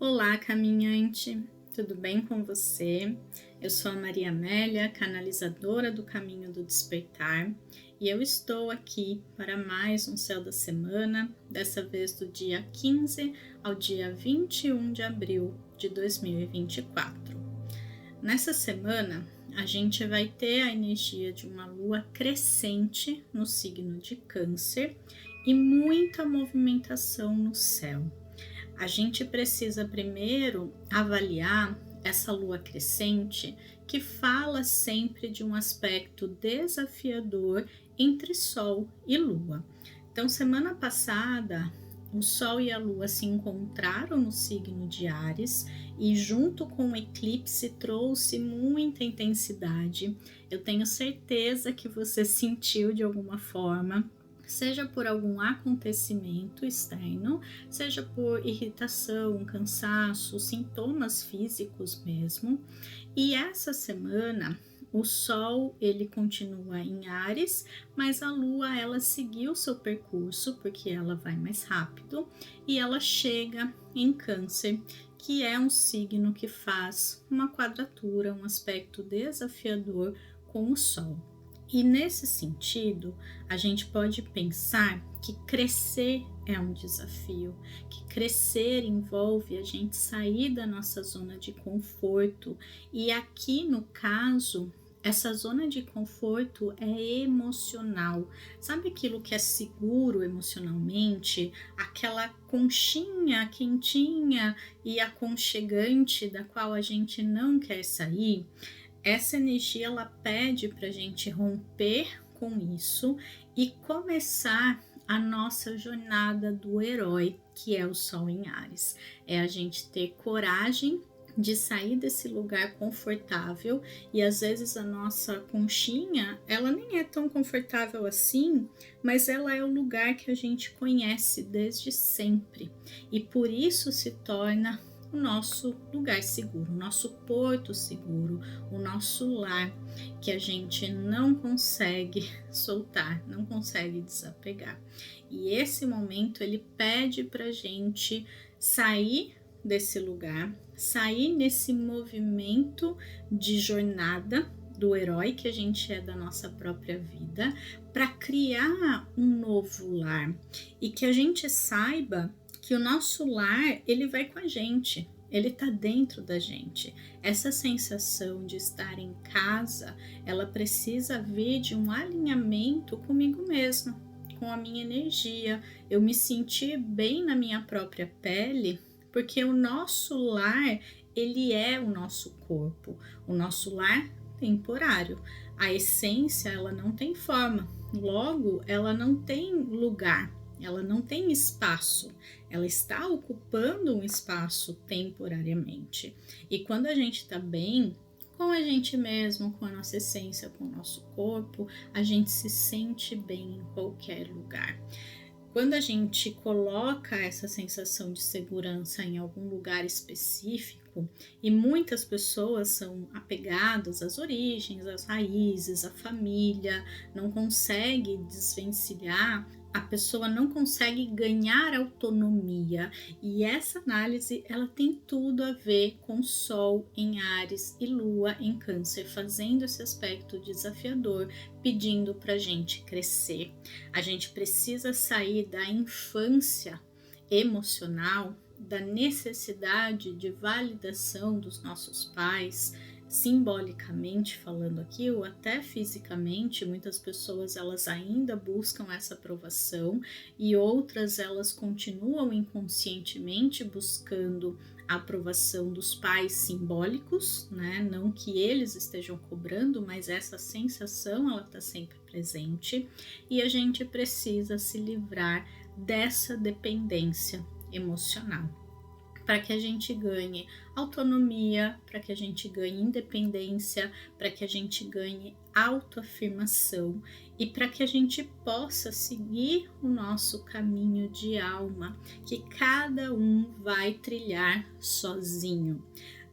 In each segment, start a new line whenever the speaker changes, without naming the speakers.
Olá, caminhante, tudo bem com você? Eu sou a Maria Amélia, canalizadora do Caminho do Despertar, e eu estou aqui para mais um Céu da Semana, dessa vez do dia 15 ao dia 21 de abril de 2024. Nessa semana, a gente vai ter a energia de uma lua crescente no signo de Câncer e muita movimentação no céu. A gente precisa primeiro avaliar essa lua crescente, que fala sempre de um aspecto desafiador entre Sol e Lua. Então, semana passada, o Sol e a Lua se encontraram no signo de Áries e, junto com o eclipse, trouxe muita intensidade. Eu tenho certeza que você sentiu de alguma forma, seja por algum acontecimento externo, seja por irritação, cansaço, sintomas físicos mesmo. E essa semana o Sol ele continua em Áries, mas a Lua ela seguiu seu percurso porque ela vai mais rápido e ela chega em Câncer, que é um signo que faz uma quadratura, um aspecto desafiador com o Sol. E nesse sentido, a gente pode pensar que crescer é um desafio, que crescer envolve a gente sair da nossa zona de conforto. E aqui no caso, essa zona de conforto é emocional. Sabe aquilo que é seguro emocionalmente? Aquela conchinha quentinha e aconchegante da qual a gente não quer sair? Essa energia ela pede para a gente romper com isso e começar a nossa jornada do herói, que é o Sol em Áries. É a gente ter coragem de sair desse lugar confortável, e às vezes a nossa conchinha, ela nem é tão confortável assim, mas ela é o lugar que a gente conhece desde sempre, e por isso se torna o nosso lugar seguro, o nosso porto seguro, o nosso lar, que a gente não consegue soltar, não consegue desapegar. E esse momento ele pede pra gente sair desse lugar, sair nesse movimento de jornada do herói que a gente é da nossa própria vida, para criar um novo lar, e que a gente saiba que o nosso lar, ele vai com a gente, ele tá dentro da gente. Essa sensação de estar em casa, ela precisa vir de um alinhamento comigo mesma, com a minha energia, eu me sentir bem na minha própria pele, porque o nosso lar, ele é o nosso corpo, o nosso lar temporário. A essência, ela não tem forma, logo, ela não tem lugar, ela não tem espaço, ela está ocupando um espaço temporariamente. E quando a gente está bem com a gente mesmo, com a nossa essência, com o nosso corpo, a gente se sente bem em qualquer lugar. Quando a gente coloca essa sensação de segurança em algum lugar específico, e muitas pessoas são apegadas às origens, às raízes, à família, não consegue desvencilhar, a pessoa não consegue ganhar autonomia, e essa análise ela tem tudo a ver com Sol em Áries e Lua em Câncer, fazendo esse aspecto desafiador, pedindo para a gente crescer. A gente precisa sair da infância emocional, da necessidade de validação dos nossos pais, simbolicamente falando aqui, ou até fisicamente. Muitas pessoas elas ainda buscam essa aprovação, e outras elas continuam inconscientemente buscando a aprovação dos pais simbólicos, né? Não que eles estejam cobrando, mas essa sensação ela está sempre presente, e a gente precisa se livrar dessa dependência emocional, para que a gente ganhe autonomia, para que a gente ganhe independência, para que a gente ganhe autoafirmação e para que a gente possa seguir o nosso caminho de alma, que cada um vai trilhar sozinho.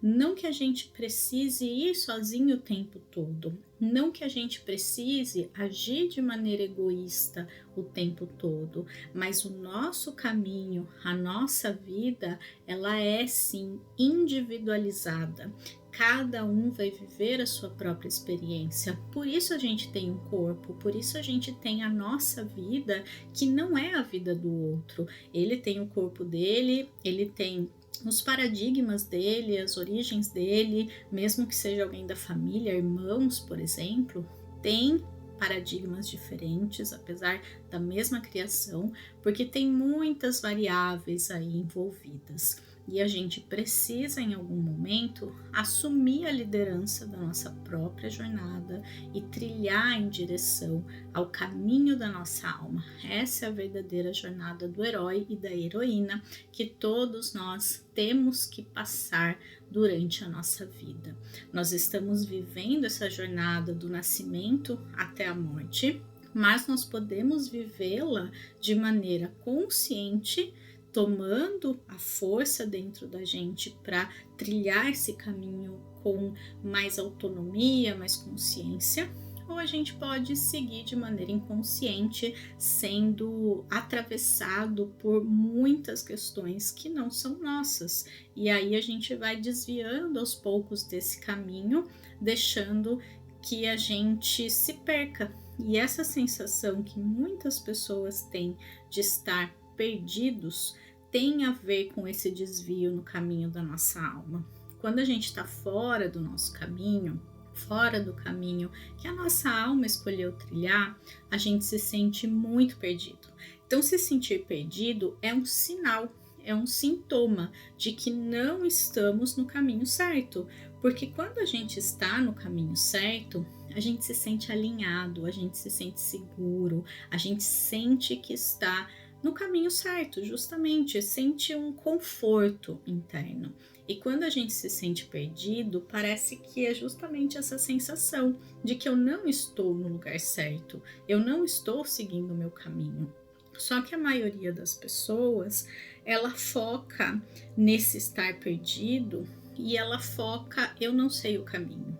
Não que a gente precise ir sozinho o tempo todo, não que a gente precise agir de maneira egoísta o tempo todo, mas o nosso caminho, a nossa vida, ela é sim individualizada. Cada um vai viver a sua própria experiência. Por isso a gente tem um corpo, por isso a gente tem a nossa vida, que não é a vida do outro. Ele tem o corpo dele, ele tem os paradigmas dele, as origens dele, mesmo que seja alguém da família, irmãos, por exemplo, tem paradigmas diferentes, apesar da mesma criação, porque tem muitas variáveis aí envolvidas. E a gente precisa, em algum momento, assumir a liderança da nossa própria jornada e trilhar em direção ao caminho da nossa alma. Essa é a verdadeira jornada do herói e da heroína que todos nós temos que passar durante a nossa vida. Nós estamos vivendo essa jornada do nascimento até a morte, mas nós podemos vivê-la de maneira consciente, tomando a força dentro da gente para trilhar esse caminho com mais autonomia, mais consciência, ou a gente pode seguir de maneira inconsciente, sendo atravessado por muitas questões que não são nossas. E aí a gente vai desviando aos poucos desse caminho, deixando que a gente se perca. E essa sensação que muitas pessoas têm de estar perdidos tem a ver com esse desvio no caminho da nossa alma. Quando a gente está fora do nosso caminho, fora do caminho que a nossa alma escolheu trilhar, a gente se sente muito perdido. Então, se sentir perdido é um sinal, é um sintoma de que não estamos no caminho certo. Porque quando a gente está no caminho certo, a gente se sente alinhado, a gente se sente seguro, a gente sente que está no caminho certo, justamente, sente um conforto interno. E quando a gente se sente perdido, parece que é justamente essa sensação de que eu não estou no lugar certo, eu não estou seguindo o meu caminho. Só que a maioria das pessoas, ela foca nesse estar perdido e ela foca, eu não sei o caminho.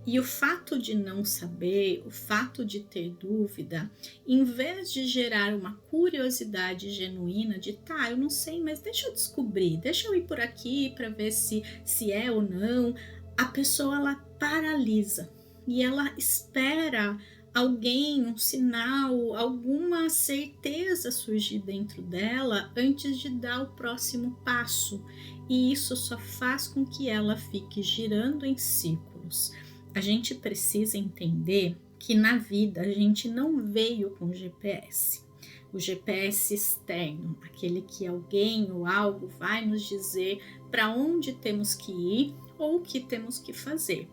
E o fato de não saber, o fato de ter dúvida, em vez de gerar uma curiosidade genuína de eu não sei, mas deixa eu descobrir, deixa eu ir por aqui para ver se é ou não, a pessoa ela paralisa e ela espera alguém, um sinal, alguma certeza surgir dentro dela antes de dar o próximo passo. E isso só faz com que ela fique girando em círculos. A gente precisa entender que na vida a gente não veio com GPS. O GPS externo, aquele que alguém ou algo vai nos dizer para onde temos que ir ou o que temos que fazer.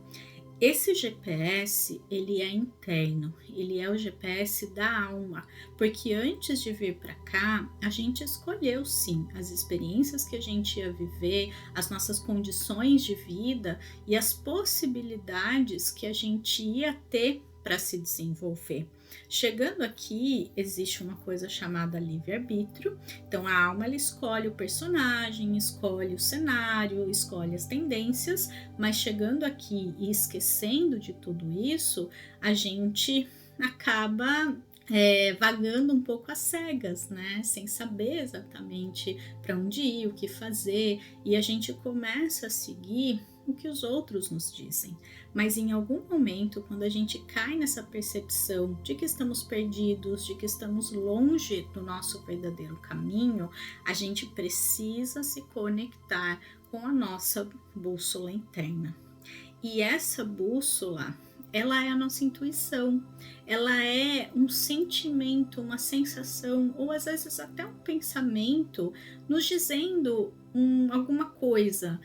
Esse GPS, ele é interno, ele é o GPS da alma, porque antes de vir para cá, a gente escolheu sim as experiências que a gente ia viver, as nossas condições de vida e as possibilidades que a gente ia ter para se desenvolver. Chegando aqui, existe uma coisa chamada livre-arbítrio. Então, a alma ela escolhe o personagem, escolhe o cenário, escolhe as tendências, mas chegando aqui e esquecendo de tudo isso, a gente acaba vagando um pouco às cegas, né? Sem saber exatamente para onde ir, o que fazer, e a gente começa a seguir o que os outros nos dizem. Mas em algum momento, quando a gente cai nessa percepção de que estamos perdidos, de que estamos longe do nosso verdadeiro caminho, a gente precisa se conectar com a nossa bússola interna. E essa bússola, ela é a nossa intuição, ela é um sentimento, uma sensação, ou às vezes até um pensamento, nos dizendo alguma coisa.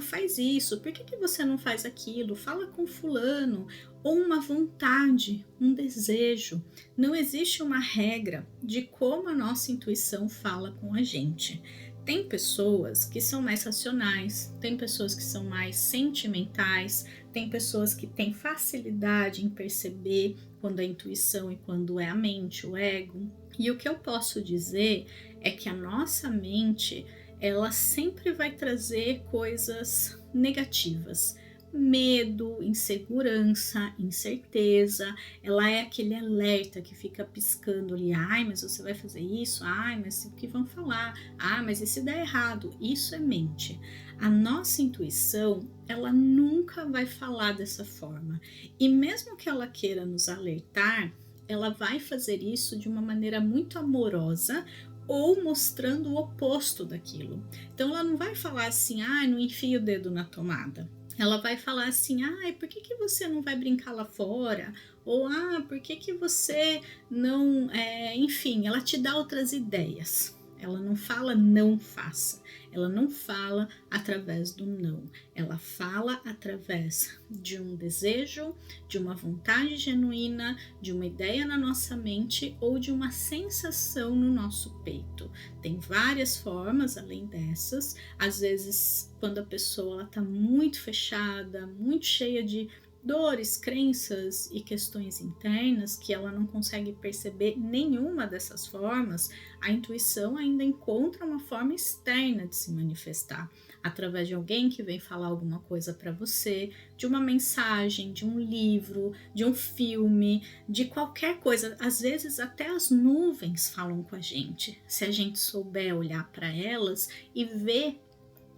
Faz isso, por que você não faz aquilo? Fala com fulano. Ou uma vontade, um desejo. Não existe uma regra de como a nossa intuição fala com a gente. Tem pessoas que são mais racionais, tem pessoas que são mais sentimentais, tem pessoas que têm facilidade em perceber quando é a intuição e quando é a mente, o ego. E o que eu posso dizer é que a nossa mente, ela sempre vai trazer coisas negativas. Medo, insegurança, incerteza, ela é aquele alerta que fica piscando ali, ai, mas você vai fazer isso, ai, mas o que vão falar, ah, mas e se der errado? Isso é mente. A nossa intuição, ela nunca vai falar dessa forma, e mesmo que ela queira nos alertar, ela vai fazer isso de uma maneira muito amorosa, ou mostrando o oposto daquilo. Então ela não vai falar assim, ah, não enfia o dedo na tomada. Ela vai falar assim, ah, por que você não vai brincar lá fora? Ou, ah, por que você não... enfim, ela te dá outras ideias. Ela não fala não faça. Ela não fala através do não. Ela fala através de um desejo, de uma vontade genuína, de uma ideia na nossa mente ou de uma sensação no nosso peito. Tem várias formas além dessas. Às vezes, quando a pessoa está muito fechada, muito cheia de dores, crenças e questões internas que ela não consegue perceber nenhuma dessas formas, a intuição ainda encontra uma forma externa de se manifestar, através de alguém que vem falar alguma coisa para você, de uma mensagem, de um livro, de um filme, de qualquer coisa. Às vezes até as nuvens falam com a gente, se a gente souber olhar para elas e ver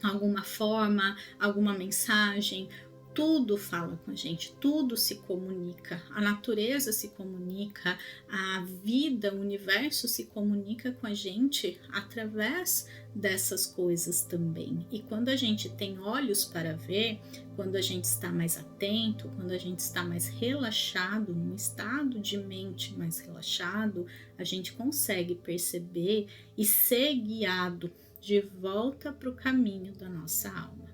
alguma forma, alguma mensagem. Tudo fala com a gente, tudo se comunica, a natureza se comunica, a vida, o universo se comunica com a gente através dessas coisas também. E quando a gente tem olhos para ver, quando a gente está mais atento, quando a gente está mais relaxado, num estado de mente mais relaxado, a gente consegue perceber e ser guiado de volta para o caminho da nossa alma.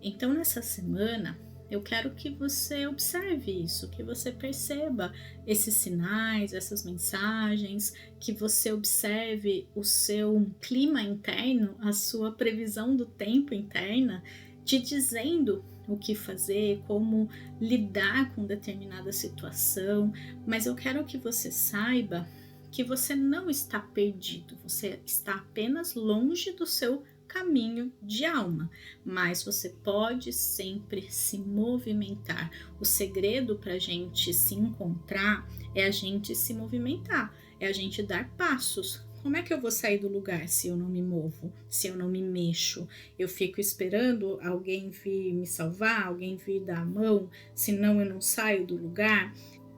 Então, nessa semana, eu quero que você observe isso, que você perceba esses sinais, essas mensagens, que você observe o seu clima interno, a sua previsão do tempo interna, te dizendo o que fazer, como lidar com determinada situação, mas eu quero que você saiba que você não está perdido, você está apenas longe do seu caminho de alma, mas você pode sempre se movimentar. O segredo para a gente se encontrar é a gente se movimentar, é a gente dar passos. Como é que eu vou sair do lugar se eu não me movo, se eu não me mexo? Eu fico esperando alguém vir me salvar, alguém vir dar a mão, senão eu não saio do lugar.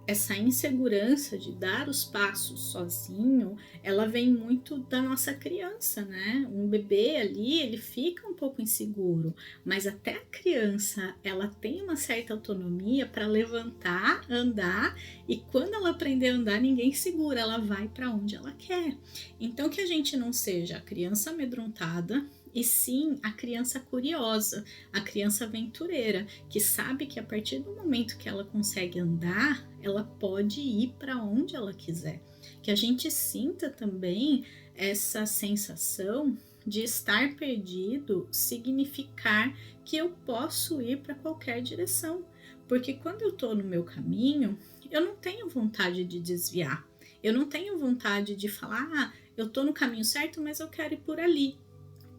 Essa insegurança de dar os passos sozinho, ela vem muito da nossa criança, né? Um bebê ali, ele fica um pouco inseguro, mas até a criança, ela tem uma certa autonomia para levantar, andar, e quando ela aprender a andar, ninguém segura, ela vai para onde ela quer. Então, que a gente não seja a criança amedrontada, e sim a criança curiosa, a criança aventureira, que sabe que a partir do momento que ela consegue andar, ela pode ir para onde ela quiser. Que a gente sinta também essa sensação de estar perdido significar que eu posso ir para qualquer direção. Porque quando eu estou no meu caminho, eu não tenho vontade de desviar. Eu não tenho vontade de falar, ah, eu estou no caminho certo, mas eu quero ir por ali.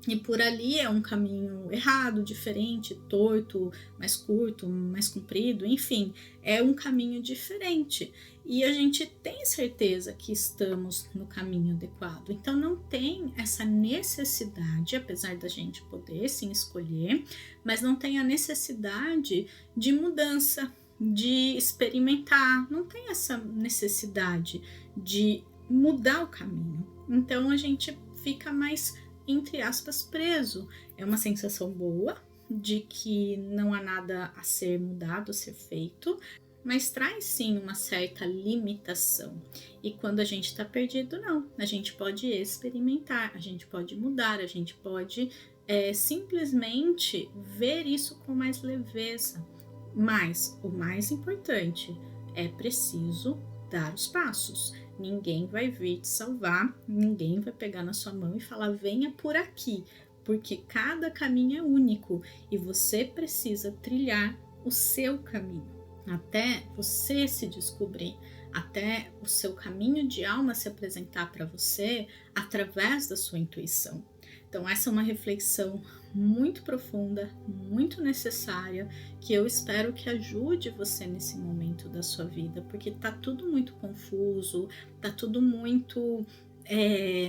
E por ali é um caminho errado, diferente, torto, mais curto, mais comprido, enfim, é um caminho diferente. E a gente tem certeza que estamos no caminho adequado. Então não tem essa necessidade, apesar da gente poder sim escolher, mas não tem a necessidade de mudança, de experimentar, não tem essa necessidade de mudar o caminho. Então a gente fica mais, entre aspas, preso. É uma sensação boa de que não há nada a ser mudado, a ser feito, mas traz sim uma certa limitação. E quando a gente está perdido, não. A gente pode experimentar, a gente pode mudar, a gente pode simplesmente ver isso com mais leveza. Mas o mais importante é preciso dar os passos. Ninguém vai vir te salvar, ninguém vai pegar na sua mão e falar venha por aqui, porque cada caminho é único e você precisa trilhar o seu caminho, até você se descobrir, até o seu caminho de alma se apresentar para você através da sua intuição. Então, essa é uma reflexão muito profunda, muito necessária, que eu espero que ajude você nesse momento da sua vida, porque tá tudo muito confuso, tá tudo muito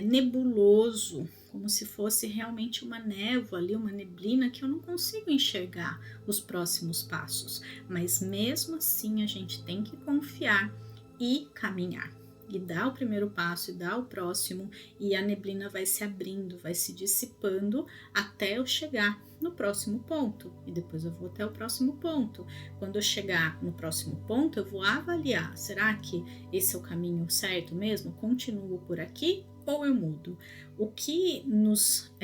nebuloso, como se fosse realmente uma névoa ali, uma neblina que eu não consigo enxergar os próximos passos. Mas mesmo assim a gente tem que confiar e caminhar. E dar o primeiro passo e dar o próximo, e a neblina vai se abrindo, vai se dissipando até eu chegar no próximo ponto. E depois eu vou até o próximo ponto. Quando eu chegar no próximo ponto, eu vou avaliar: será que esse é o caminho certo mesmo? Continuo por aqui ou eu mudo? O que nos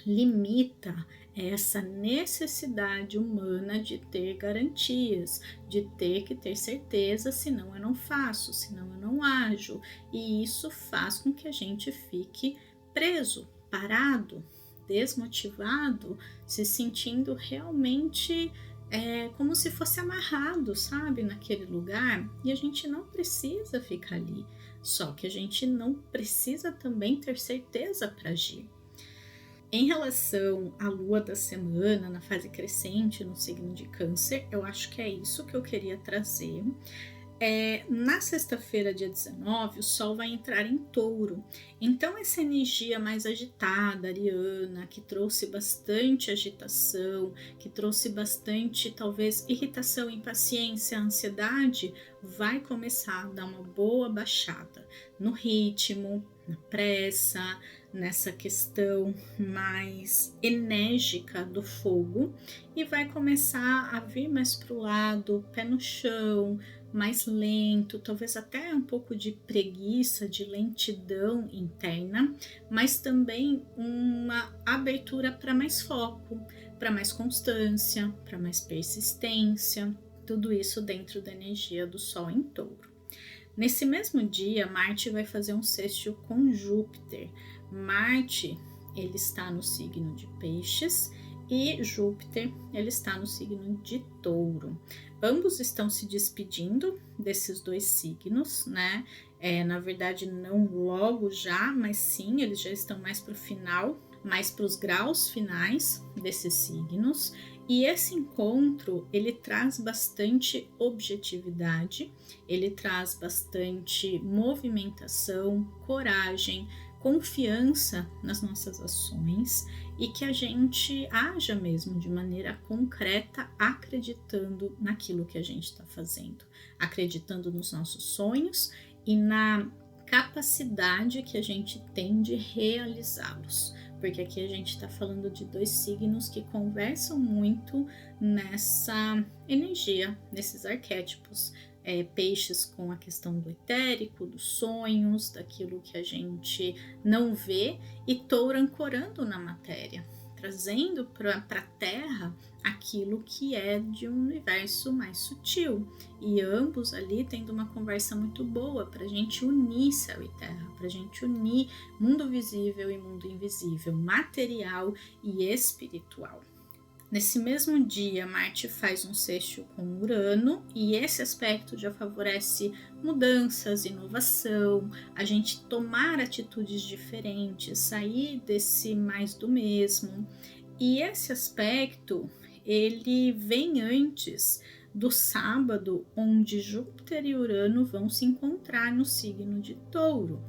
limita é essa necessidade humana de ter garantias, de ter que ter certeza, senão eu não faço, senão eu não ajo. E isso faz com que a gente fique preso, parado, desmotivado, se sentindo realmente como se fosse amarrado, sabe, naquele lugar. E a gente não precisa ficar ali, só que a gente não precisa também ter certeza para agir. Em relação à lua da semana, na fase crescente, no signo de Câncer, eu acho que é isso que eu queria trazer. Na sexta-feira, dia 19, o Sol vai entrar em Touro. Então, essa energia mais agitada, ariana, que trouxe bastante agitação, que trouxe bastante, talvez, irritação, impaciência, ansiedade, vai começar a dar uma boa baixada no ritmo, na pressa, nessa questão mais enérgica do fogo, e vai começar a vir mais para o lado, pé no chão, mais lento, talvez até um pouco de preguiça, de lentidão interna, mas também uma abertura para mais foco, para mais constância, para mais persistência, tudo isso dentro da energia do Sol em Touro. Nesse mesmo dia, Marte vai fazer um sextil com Júpiter. Marte, ele está no signo de Peixes e Júpiter, ele está no signo de Touro. Ambos estão se despedindo desses dois signos, né? Na verdade, não logo já, mas sim, eles já estão mais para o final, mais para os graus finais desses signos. E esse encontro, ele traz bastante objetividade, ele traz bastante movimentação, coragem, confiança nas nossas ações e que a gente haja mesmo de maneira concreta, acreditando naquilo que a gente está fazendo, acreditando nos nossos sonhos e na capacidade que a gente tem de realizá-los. Porque aqui a gente está falando de dois signos que conversam muito nessa energia, nesses arquétipos. Peixes com a questão do etérico, dos sonhos, daquilo que a gente não vê, e Touro ancorando na matéria, trazendo para a Terra aquilo que é de um universo mais sutil. E ambos ali tendo uma conversa muito boa para a gente unir céu e terra, para a gente unir mundo visível e mundo invisível, material e espiritual. Nesse mesmo dia, Marte faz um sextil com Urano e esse aspecto já favorece mudanças, inovação, a gente tomar atitudes diferentes, sair desse mais do mesmo. E esse aspecto, ele vem antes do sábado, onde Júpiter e Urano vão se encontrar no signo de Touro.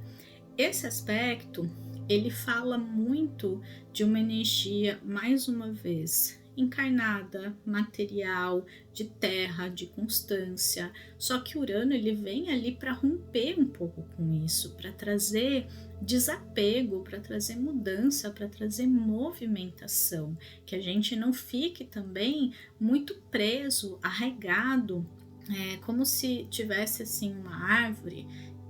Esse aspecto, ele fala muito de uma energia, mais uma vez, encarnada, material, de terra, de constância. Só que Urano, ele vem ali para romper um pouco com isso, para trazer desapego, para trazer mudança, para trazer movimentação, que a gente não fique também muito preso, arraigado, como se tivesse assim uma árvore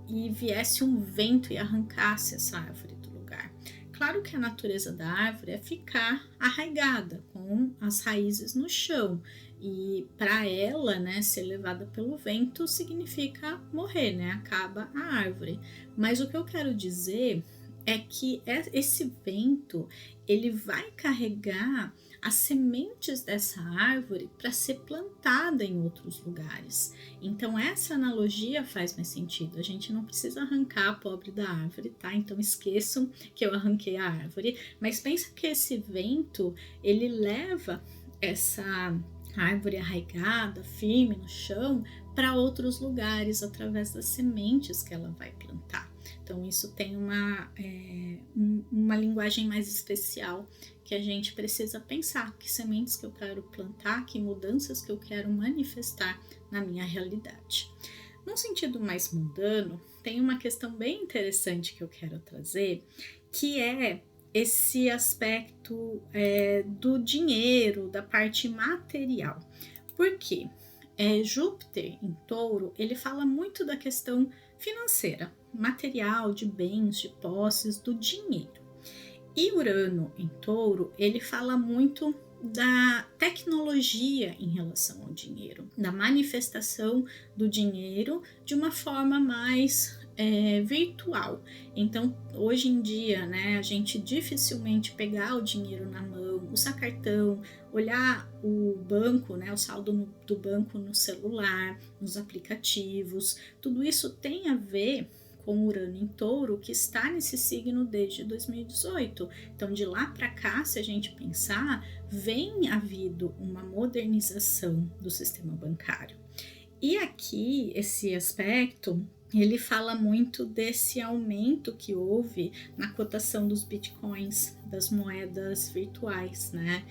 e viesse um vento e arrancasse essa árvore do lugar. Claro que a natureza da árvore é ficar arraigada, com as raízes no chão, e para ela, né, ser levada pelo vento significa morrer, né, acaba a árvore. Mas o que eu quero dizer é que esse vento ele vai carregar as sementes dessa árvore para ser plantada em outros lugares. Então essa analogia faz mais sentido. A gente não precisa arrancar a pobre da árvore, tá? Então esqueçam que eu arranquei a árvore, mas pensa que esse vento ele leva essa árvore arraigada, firme no chão, para outros lugares através das sementes que ela vai plantar. Então isso tem uma linguagem mais especial que a gente precisa pensar, que sementes que eu quero plantar, que mudanças que eu quero manifestar na minha realidade. Num sentido mais mundano, tem uma questão bem interessante que eu quero trazer, que é esse aspecto do dinheiro, da parte material. Por quê? Júpiter em Touro, ele fala muito da questão financeira, material, de bens, de posses, do dinheiro. E Urano em Touro, ele fala muito da tecnologia em relação ao dinheiro, da manifestação do dinheiro de uma forma mais virtual. Então, hoje em dia, né, a gente dificilmente pegar o dinheiro na mão, usar cartão, olhar o banco, né, o saldo do banco no celular, nos aplicativos, tudo isso tem a ver com Urano em Touro, que está nesse signo desde 2018. Então, de lá para cá, se a gente pensar, vem havido uma modernização do sistema bancário. E aqui, esse aspecto, ele fala muito desse aumento que houve na cotação dos bitcoins, das moedas virtuais, né?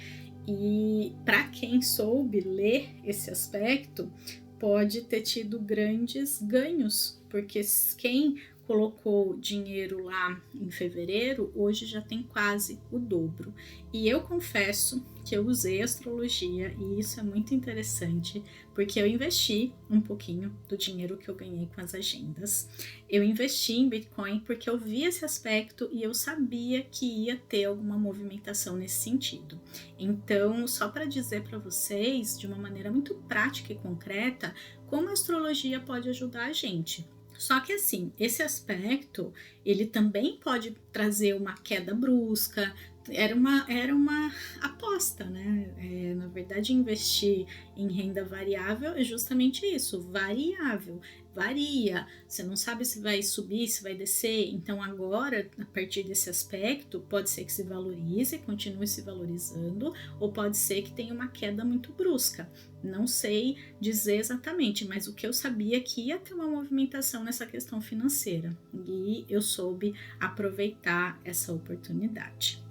E para quem soube ler esse aspecto, pode ter tido grandes ganhos, porque quem colocou dinheiro lá em fevereiro, hoje já tem quase o dobro. E eu confesso que eu usei astrologia e isso é muito interessante, porque eu investi um pouquinho do dinheiro que eu ganhei com as agendas. Eu investi em Bitcoin porque eu vi esse aspecto e eu sabia que ia ter alguma movimentação nesse sentido. Então, só para dizer para vocês, de uma maneira muito prática e concreta, como a astrologia pode ajudar a gente. Só que assim, esse aspecto, ele também pode trazer uma queda brusca, era uma aposta, né? Na verdade, investir em renda variável é justamente isso, variável, varia, você não sabe se vai subir, se vai descer, então agora, a partir desse aspecto, pode ser que se valorize, continue se valorizando, ou pode ser que tenha uma queda muito brusca. Não sei dizer exatamente, mas o que eu sabia é que ia ter uma movimentação nessa questão financeira, e eu soube aproveitar essa oportunidade.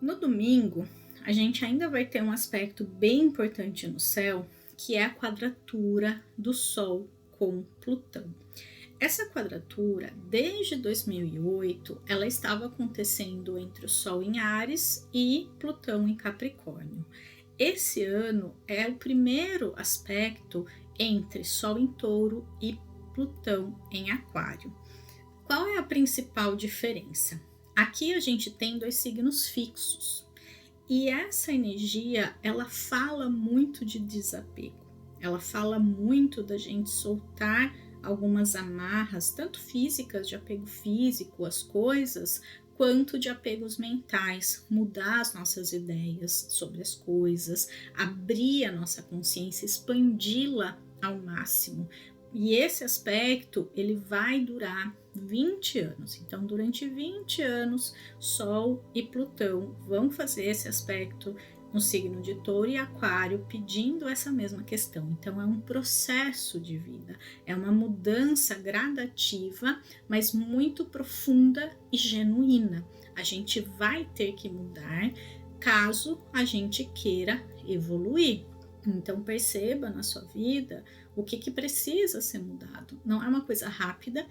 No domingo, a gente ainda vai ter um aspecto bem importante no céu, que é a quadratura do Sol com Plutão. Essa quadratura, desde 2008, ela estava acontecendo entre o Sol em Áries e Plutão em Capricórnio. Esse ano é o primeiro aspecto entre Sol em Touro e Plutão em Aquário. Qual é a principal diferença? Aqui a gente tem 2 signos fixos e essa energia ela fala muito de desapego, ela fala muito da gente soltar algumas amarras, tanto físicas, de apego físico às coisas, quanto de apegos mentais, mudar as nossas ideias sobre as coisas, abrir a nossa consciência, expandi-la ao máximo. E esse aspecto, ele vai durar 20 anos. Então, durante 20 anos, Sol e Plutão vão fazer esse aspecto no signo de Touro e Aquário, pedindo essa mesma questão. Então, é um processo de vida, é uma mudança gradativa, mas muito profunda e genuína. A gente vai ter que mudar caso a gente queira evoluir. Então perceba na sua vida o que precisa ser mudado. Não é uma coisa rápida,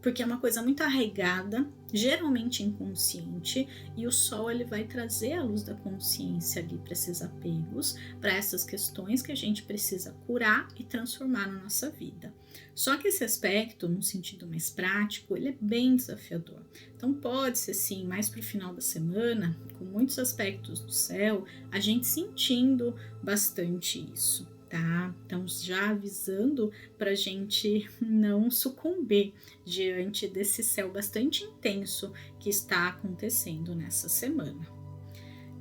porque é uma coisa muito arraigada, geralmente inconsciente, e o Sol ele vai trazer a luz da consciência ali para esses apegos, para essas questões que a gente precisa curar e transformar na nossa vida. Só que esse aspecto, no sentido mais prático, ele é bem desafiador. Então pode ser sim, mais para o final da semana, com muitos aspectos do céu, a gente sentindo bastante isso. tá? Então, já avisando para a gente não sucumbir diante desse céu bastante intenso que está acontecendo nessa semana.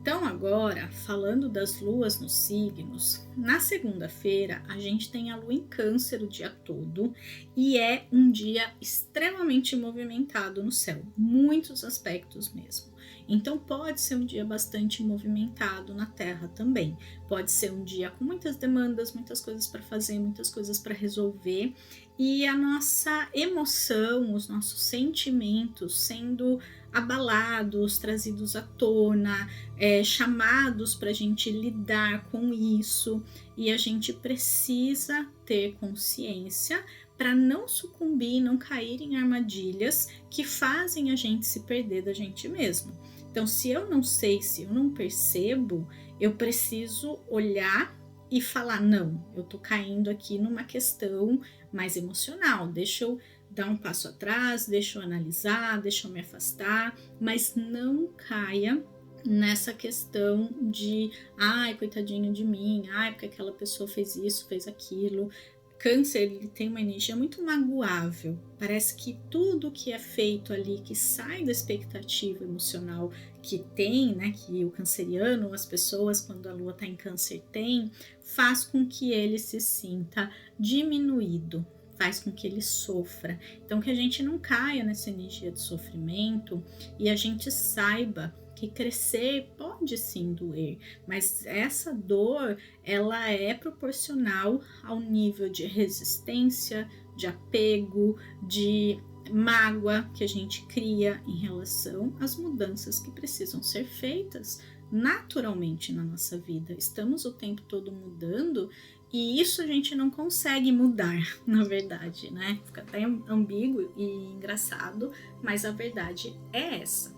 Então, agora, falando das luas nos signos, na segunda-feira a gente tem a lua em Câncer o dia todo e é um dia extremamente movimentado no céu, muitos aspectos mesmo. Então, pode ser um dia bastante movimentado na Terra também. Pode ser um dia com muitas demandas, muitas coisas para fazer, muitas coisas para resolver e a nossa emoção, os nossos sentimentos sendo abalados, trazidos à tona, chamados para a gente lidar com isso, e a gente precisa ter consciência para não sucumbir, não cair em armadilhas que fazem a gente se perder da gente mesmo. Então, se eu não sei, se eu não percebo, eu preciso olhar e falar: não, eu tô caindo aqui numa questão mais emocional, deixa eu dar um passo atrás, deixa eu analisar, deixa eu me afastar, mas não caia nessa questão de ai, coitadinho de mim, ai, porque aquela pessoa fez isso, fez aquilo. Câncer, ele tem uma energia muito magoável. Parece que tudo que é feito ali, que sai da expectativa emocional que tem, né, que o canceriano, as pessoas quando a lua está em câncer tem, faz com que ele se sinta diminuído, faz com que ele sofra. Então, que a gente não caia nessa energia de sofrimento e a gente saiba que crescer pode sim doer, mas essa dor, ela é proporcional ao nível de resistência, de apego, de mágoa que a gente cria em relação às mudanças que precisam ser feitas naturalmente na nossa vida. Estamos o tempo todo mudando e isso a gente não consegue mudar, na verdade, né? Fica até ambíguo e engraçado, mas a verdade é essa.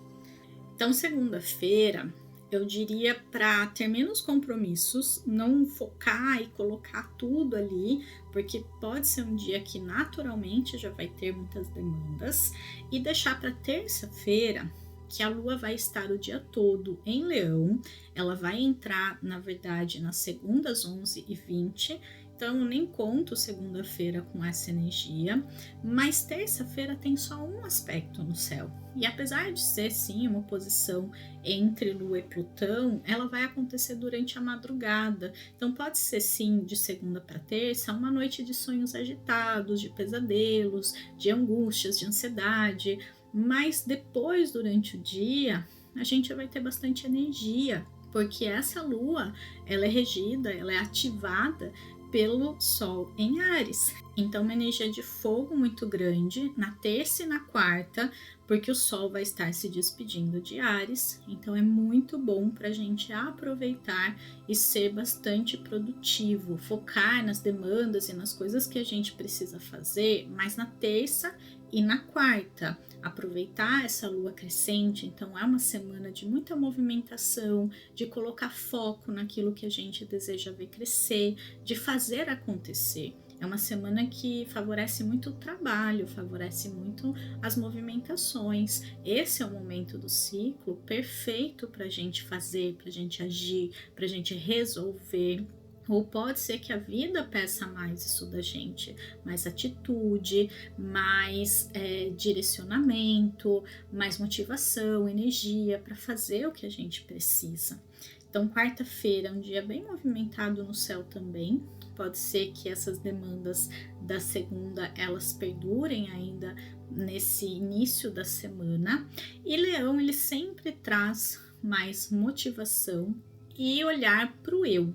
Então, segunda-feira, eu diria para ter menos compromissos, não focar e colocar tudo ali, porque pode ser um dia que naturalmente já vai ter muitas demandas, e deixar para terça-feira, que a lua vai estar o dia todo em Leão, ela vai entrar, na verdade, nas segundas 11h20, então eu nem conto segunda-feira com essa energia, mas terça-feira tem só um aspecto no céu. E apesar de ser sim uma oposição entre Lua e Plutão, ela vai acontecer durante a madrugada. Então pode ser sim de segunda para terça uma noite de sonhos agitados, de pesadelos, de angústias, de ansiedade, mas depois durante o dia a gente vai ter bastante energia, porque essa lua ela é regida, ela é ativada pelo Sol em Áries. Então, uma energia de fogo muito grande na terça e na quarta, porque o Sol vai estar se despedindo de Áries. Então, é muito bom para a gente aproveitar e ser bastante produtivo, focar nas demandas e nas coisas que a gente precisa fazer, mas na terça e na quarta, aproveitar essa lua crescente. Então é uma semana de muita movimentação, de colocar foco naquilo que a gente deseja ver crescer, de fazer acontecer. É uma semana que favorece muito o trabalho, favorece muito as movimentações. Esse é o momento do ciclo perfeito para a gente fazer, para a gente agir, para a gente resolver. Ou pode ser que a vida peça mais isso da gente, mais atitude, mais direcionamento, mais motivação, energia para fazer o que a gente precisa. Então, quarta-feira é um dia bem movimentado no céu também. Pode ser que essas demandas da segunda elas perdurem ainda nesse início da semana. E Leão ele sempre traz mais motivação e olhar para o eu.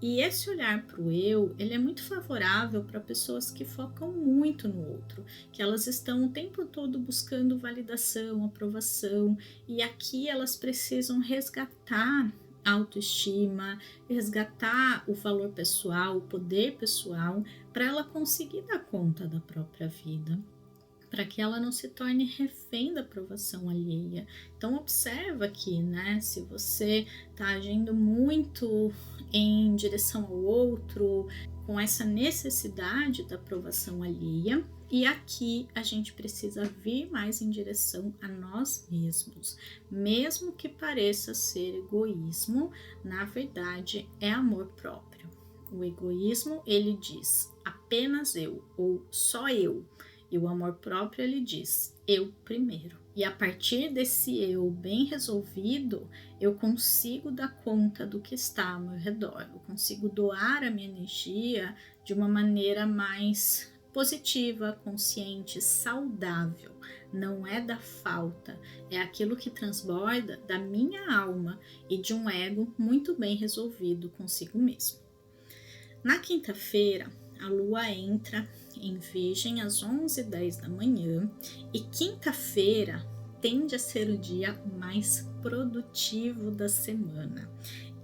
E esse olhar para o eu, ele é muito favorável para pessoas que focam muito no outro, que elas estão o tempo todo buscando validação, aprovação, e aqui elas precisam resgatar a autoestima, resgatar o valor pessoal, o poder pessoal, para ela conseguir dar conta da própria vida, para que ela não se torne refém da aprovação alheia. Então observa aqui, né, se você está agindo muito em direção ao outro, com essa necessidade da aprovação alheia, e aqui a gente precisa vir mais em direção a nós mesmos. Mesmo que pareça ser egoísmo, na verdade é amor próprio. O egoísmo, ele diz apenas eu ou só eu. E o amor próprio, ele diz eu primeiro. E a partir desse eu bem resolvido, eu consigo dar conta do que está ao meu redor. Eu consigo doar a minha energia de uma maneira mais positiva, consciente, saudável. Não é da falta, é aquilo que transborda da minha alma e de um ego muito bem resolvido consigo mesmo. Na quinta-feira, a lua entra em Virgem às 11h10 da manhã e quinta-feira tende a ser o dia mais produtivo da semana.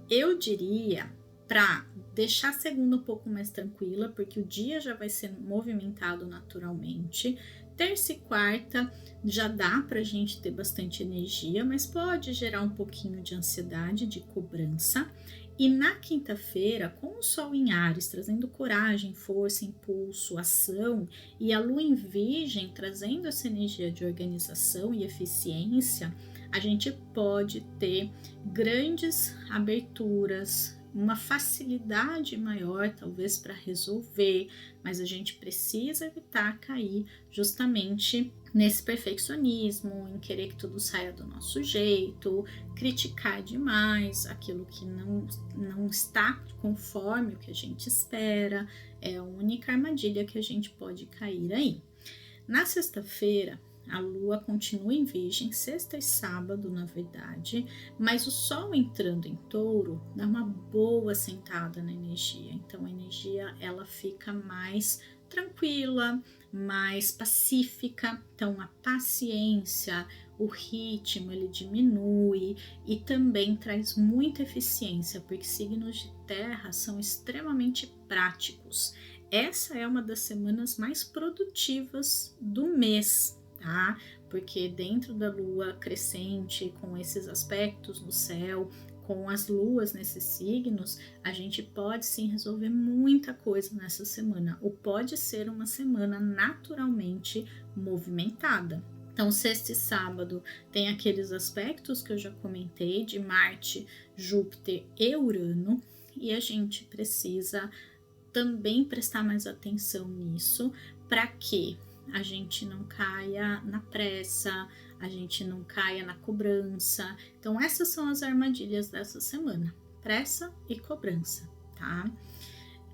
Eu diria para deixar a segunda um pouco mais tranquila, porque o dia já vai ser movimentado naturalmente. Terça e quarta já dá para a gente ter bastante energia, mas pode gerar um pouquinho de ansiedade, de cobrança. E na quinta-feira, com o Sol em Áries, trazendo coragem, força, impulso, ação, e a Lua em Virgem, trazendo essa energia de organização e eficiência, a gente pode ter grandes aberturas, uma facilidade maior, talvez, para resolver, mas a gente precisa evitar cair justamente nesse perfeccionismo, em querer que tudo saia do nosso jeito, criticar demais aquilo que não está conforme o que a gente espera, é a única armadilha que a gente pode cair aí. Na sexta-feira, a lua continua em Virgem, sexta e sábado, na verdade, mas o sol entrando em Touro dá uma boa sentada na energia. Então a energia ela fica mais tranquila, mais pacífica. Então a paciência, o ritmo ele diminui e também traz muita eficiência, porque signos de terra são extremamente práticos. Essa é uma das semanas mais produtivas do mês, tá? Porque dentro da lua crescente, com esses aspectos no céu, com as luas nesses signos, a gente pode sim resolver muita coisa nessa semana, ou pode ser uma semana naturalmente movimentada. Então, sexta e sábado tem aqueles aspectos que eu já comentei de Marte, Júpiter e Urano, e a gente precisa também prestar mais atenção nisso, para que a gente não caia na pressa, a gente não caia na cobrança. Então essas são as armadilhas dessa semana, pressa e cobrança, tá?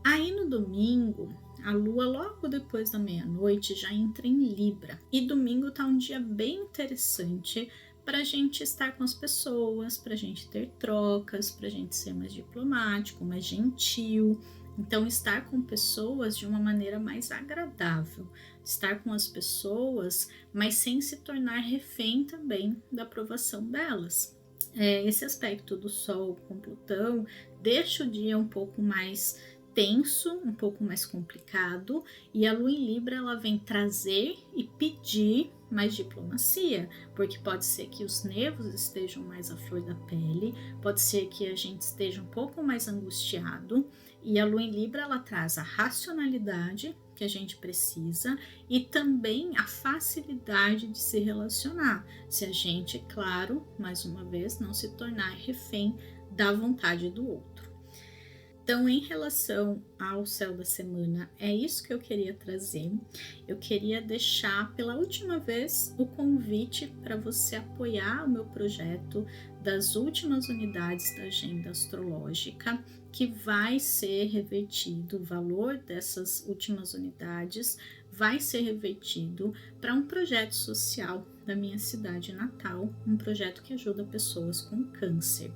Aí no domingo, a lua logo depois da meia-noite já entra em Libra, e domingo tá um dia bem interessante para a gente estar com as pessoas, para a gente ter trocas, para a gente ser mais diplomático, mais gentil. Então, estar com pessoas de uma maneira mais agradável, estar com as pessoas, mas sem se tornar refém também da aprovação delas. Esse aspecto do Sol com Plutão deixa o dia um pouco mais tenso, um pouco mais complicado, e a Lua em Libra ela vem trazer e pedir mais diplomacia, porque pode ser que os nervos estejam mais à flor da pele, pode ser que a gente esteja um pouco mais angustiado, e a Lua em Libra ela traz a racionalidade que a gente precisa e também a facilidade de se relacionar, se a gente, claro, mais uma vez, não se tornar refém da vontade do outro. Então, em relação ao céu da semana, é isso que eu queria trazer. Eu queria deixar pela última vez o convite para você apoiar o meu projeto das últimas unidades da agenda astrológica, que vai ser revertido, o valor dessas últimas unidades vai ser revertido para um projeto social da minha cidade natal, um projeto que ajuda pessoas com câncer.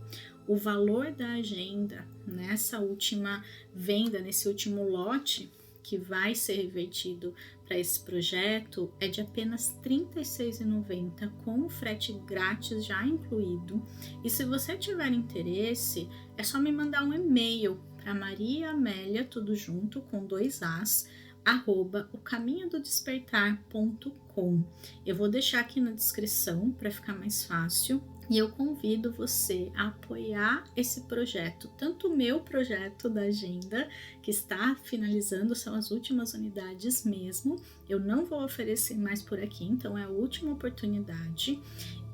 O valor da agenda nessa última venda, nesse último lote que vai ser revertido para esse projeto é de apenas R$ 36,90 com o frete grátis já incluído. E se você tiver interesse, é só me mandar um e-mail para mariaamelia, tudo junto, com 2 As, @ocaminhododespertar.com. Eu vou deixar aqui na descrição para ficar mais fácil. E eu convido você a apoiar esse projeto, tanto o meu projeto da agenda, que está finalizando, são as últimas unidades mesmo, eu não vou oferecer mais por aqui, então é a última oportunidade,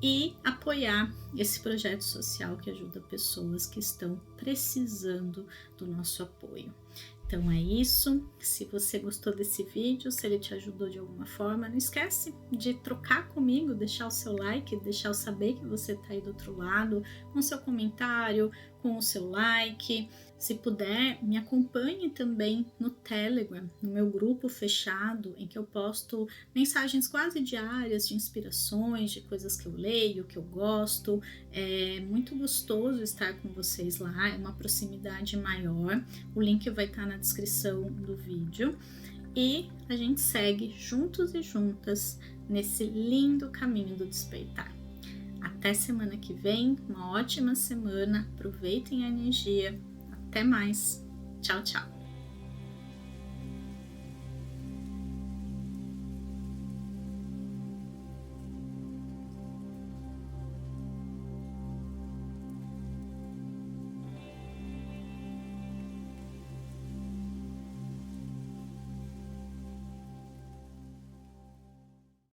e apoiar esse projeto social que ajuda pessoas que estão precisando do nosso apoio. Então é isso. Se você gostou desse vídeo, se ele te ajudou de alguma forma, não esquece de trocar comigo, deixar o seu like, deixar eu saber que você está aí do outro lado, com o seu comentário, com o seu like. Se puder, me acompanhe também no Telegram, no meu grupo fechado, em que eu posto mensagens quase diárias de inspirações, de coisas que eu leio, que eu gosto. É muito gostoso estar com vocês lá, é uma proximidade maior. O link vai estar na descrição do vídeo. E a gente segue juntos e juntas nesse lindo caminho do despertar. Até semana que vem, uma ótima semana, aproveitem a energia. Até mais. Tchau, tchau.